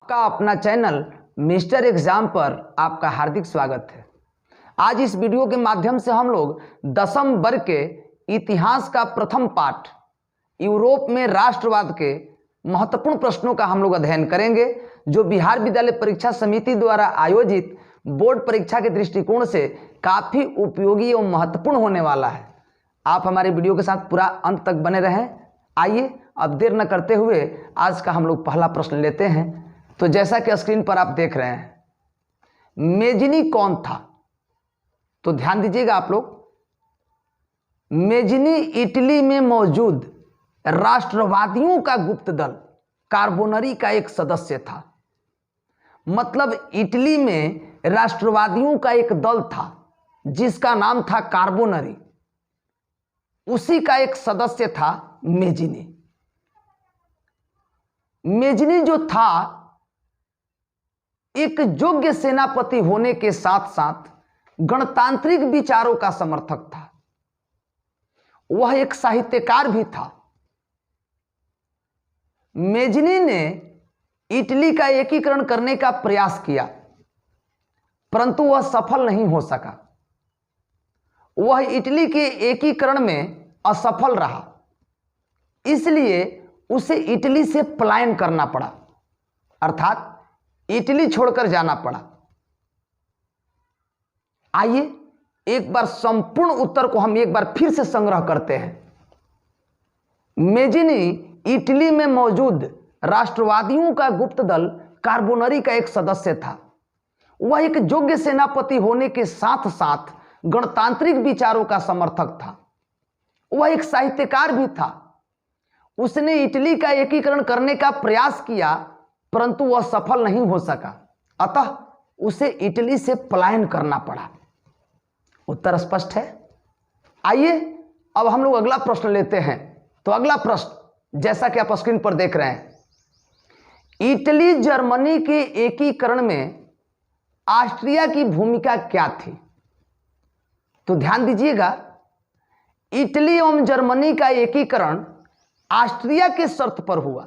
का अपना channel mister exam पर आपका हार्दिक स्वागत है। आज इस वीडियो के माध्यम से हम लोग 10वीं वर्ग के इतिहास का प्रथम पाठ यूरोप में राष्ट्रवाद के महत्वपूर्ण प्रश्नों का हम लोग अध्ययन करेंगे, जो बिहार विद्यालय परीक्षा समिति द्वारा आयोजित बोर्ड परीक्षा के दृष्टिकोण से काफ़ी उपयोगी एवं महत्वपूर्ण होने वाला है। आप हमारे वीडियो के साथ पूरा अंत तक बने रहें। आइए अब देर न करते हुए आज का हम लोग पहला प्रश्न लेते हैं। तो जैसा कि स्क्रीन पर आप देख रहे हैं, मेजनी कौन था? तो ध्यान दीजिएगा आप लोग। मेजनी इटली में मौजूद राष्ट्रवादियों का गुप्त दल कार्बोनरी का एक सदस्य था। मतलब इटली में राष्ट्रवादियों का एक दल था जिसका नाम था कार्बोनरी, उसी का एक सदस्य था मेजनी। मेजनी जो था एक योग्य सेनापति होने के साथ साथ गणतांत्रिक विचारों का समर्थक था। वह एक साहित्यकार भी था। मेजनी ने इटली का एकीकरण करने का प्रयास किया, परंतु वह सफल नहीं हो सका। वह इटली के एकीकरण में असफल रहा, इसलिए उसे इटली से पलायन करना पड़ा, अर्थात इटली छोड़कर जाना पड़ा। आइए एक बार संपूर्ण उत्तर को हम एक बार फिर से संग्रह करते हैं। मेजनी इटली में मौजूद राष्ट्रवादियों का गुप्त दल कार्बोनरी का एक सदस्य था। वह एक योग्य सेनापति होने के साथ साथ गणतांत्रिक विचारों का समर्थक था। वह एक साहित्यकार भी था। उसने इटली का एकीकरण करने का प्रयास किया, परंतु वह सफल नहीं हो सका, अतः उसे इटली से पलायन करना पड़ा। उत्तर स्पष्ट है। आइए अब हम लोग अगला प्रश्न लेते हैं। तो अगला प्रश्न जैसा कि आप स्क्रीन पर देख रहे हैं, इटली जर्मनी के एकीकरण में ऑस्ट्रिया की भूमिका क्या थी? तो ध्यान दीजिएगा, इटली एवं जर्मनी का एकीकरण ऑस्ट्रिया के शर्त पर हुआ।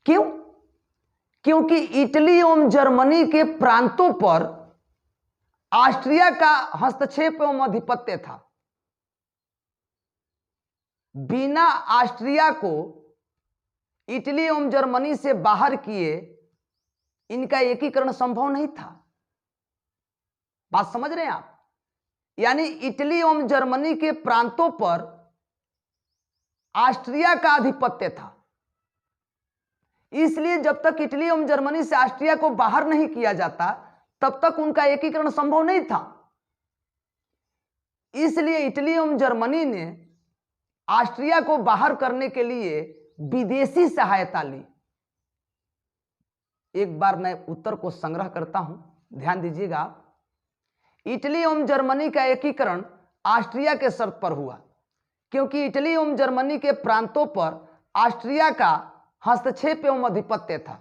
क्यों? क्योंकि इटली एवं जर्मनी के प्रांतों पर ऑस्ट्रिया का हस्तक्षेप एवं आधिपत्य था। बिना ऑस्ट्रिया को इटली एवं जर्मनी से बाहर किए इनका एकीकरण संभव नहीं था। बात समझ रहे हैं आप? यानी इटली एवं जर्मनी के प्रांतों पर ऑस्ट्रिया का आधिपत्य था, इसलिए जब तक इटली एवं जर्मनी से ऑस्ट्रिया को बाहर नहीं किया जाता तब तक उनका एकीकरण संभव नहीं था। इसलिए इटली एवं जर्मनी ने ऑस्ट्रिया को बाहर करने के लिए विदेशी सहायता ली। एक बार मैं उत्तर को संग्रह करता हूं, ध्यान दीजिएगा। इटली एवं जर्मनी का एकीकरण ऑस्ट्रिया के शर्त पर हुआ, क्योंकि इटली एवं जर्मनी के प्रांतों पर ऑस्ट्रिया का हस्तक्षेप एवं आधिपत्य था।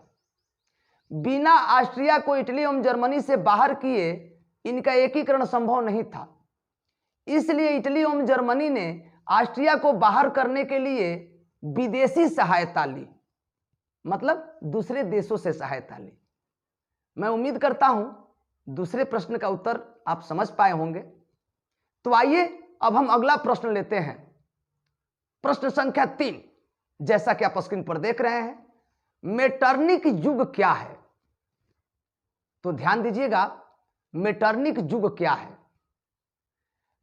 बिना ऑस्ट्रिया को इटली एवं जर्मनी से बाहर किए इनका एकीकरण संभव नहीं था। इसलिए इटली एवं जर्मनी ने ऑस्ट्रिया को बाहर करने के लिए विदेशी सहायता ली, मतलब दूसरे देशों से सहायता ली। मैं उम्मीद करता हूं दूसरे प्रश्न का उत्तर आप समझ पाए होंगे। तो आइए अब हम अगला प्रश्न लेते हैं। प्रश्न संख्या 3, जैसा कि आप स्क्रीन पर देख रहे हैं, मेटरनिक युग क्या है? तो ध्यान दीजिएगा, मेटरनिक युग क्या है?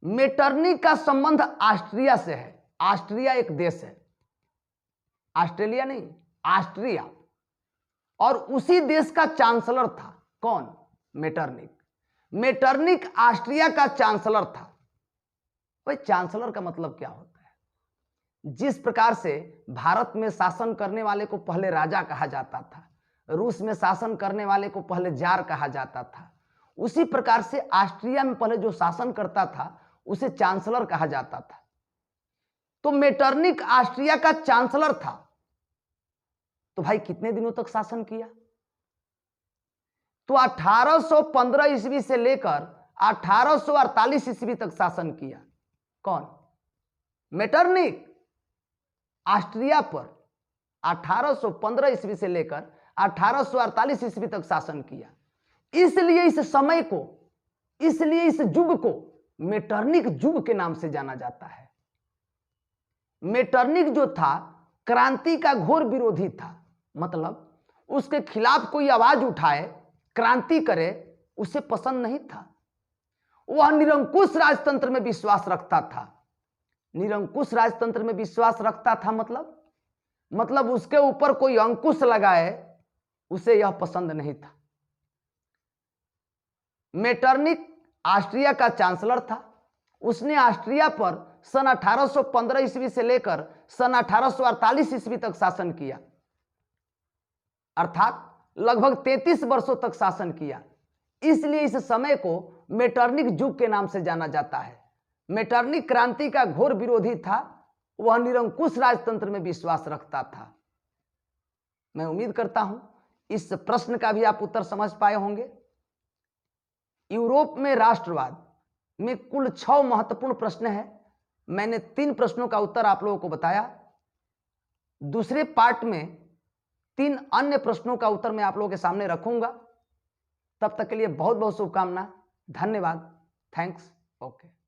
मेटरनिक का संबंध ऑस्ट्रिया से है। ऑस्ट्रिया एक देश है, ऑस्ट्रेलिया नहीं, ऑस्ट्रिया। और उसी देश का चांसलर था कौन? मेटरनिक। मेटरनिक ऑस्ट्रिया का चांसलर था। भाई चांसलर का मतलब क्या होता है? जिस प्रकार से भारत में शासन करने वाले को पहले राजा कहा जाता था, रूस में शासन करने वाले को पहले जार कहा जाता था, उसी प्रकार से ऑस्ट्रिया में पहले जो शासन करता था उसे चांसलर कहा जाता था। तो मेटरनिक ऑस्ट्रिया का चांसलर था। तो भाई कितने दिनों तक शासन किया? तो 1815 ईस्वी से लेकर 1848 ईस्वी तक शासन किया। कौन? मेटरनिक ऑस्ट्रिया पर 1815 ईस्वी से लेकर 1848 ईस्वी तक शासन किया। इसलिए इस समय को, इसलिए इस युग को मेटरनिक युग के नाम से जाना जाता है। मेटरनिक जो था क्रांति का घोर विरोधी था, मतलब उसके खिलाफ कोई आवाज उठाए, क्रांति करे, उसे पसंद नहीं था। वह निरंकुश राजतंत्र में विश्वास रखता था। निरंकुश राजतंत्र में विश्वास रखता था मतलब उसके ऊपर कोई अंकुश लगाए, उसे यह पसंद नहीं था। मेटरनिक ऑस्ट्रिया का चांसलर था। उसने ऑस्ट्रिया पर सन 1815 ईस्वी से लेकर सन 1848 ईस्वी तक शासन किया, अर्थात लगभग 33 वर्षों तक शासन किया। इसलिए इस समय को मेटरनिक युग के नाम से जाना जाता है। मेटरनिक क्रांति का घोर विरोधी था, वह निरंकुश राजतंत्र में विश्वास रखता था। मैं उम्मीद करता हूं इस प्रश्न का भी आप उत्तर समझ पाए होंगे। यूरोप में राष्ट्रवाद में कुल 6 महत्वपूर्ण प्रश्न हैं। मैंने 3 प्रश्नों का उत्तर आप लोगों को बताया। दूसरे पार्ट में 3 अन्य प्रश्नों का उत्तर मैं आप लोगों के सामने रखूंगा। तब तक के लिए बहुत बहुत शुभकामना। धन्यवाद। थैंक्स। ओके।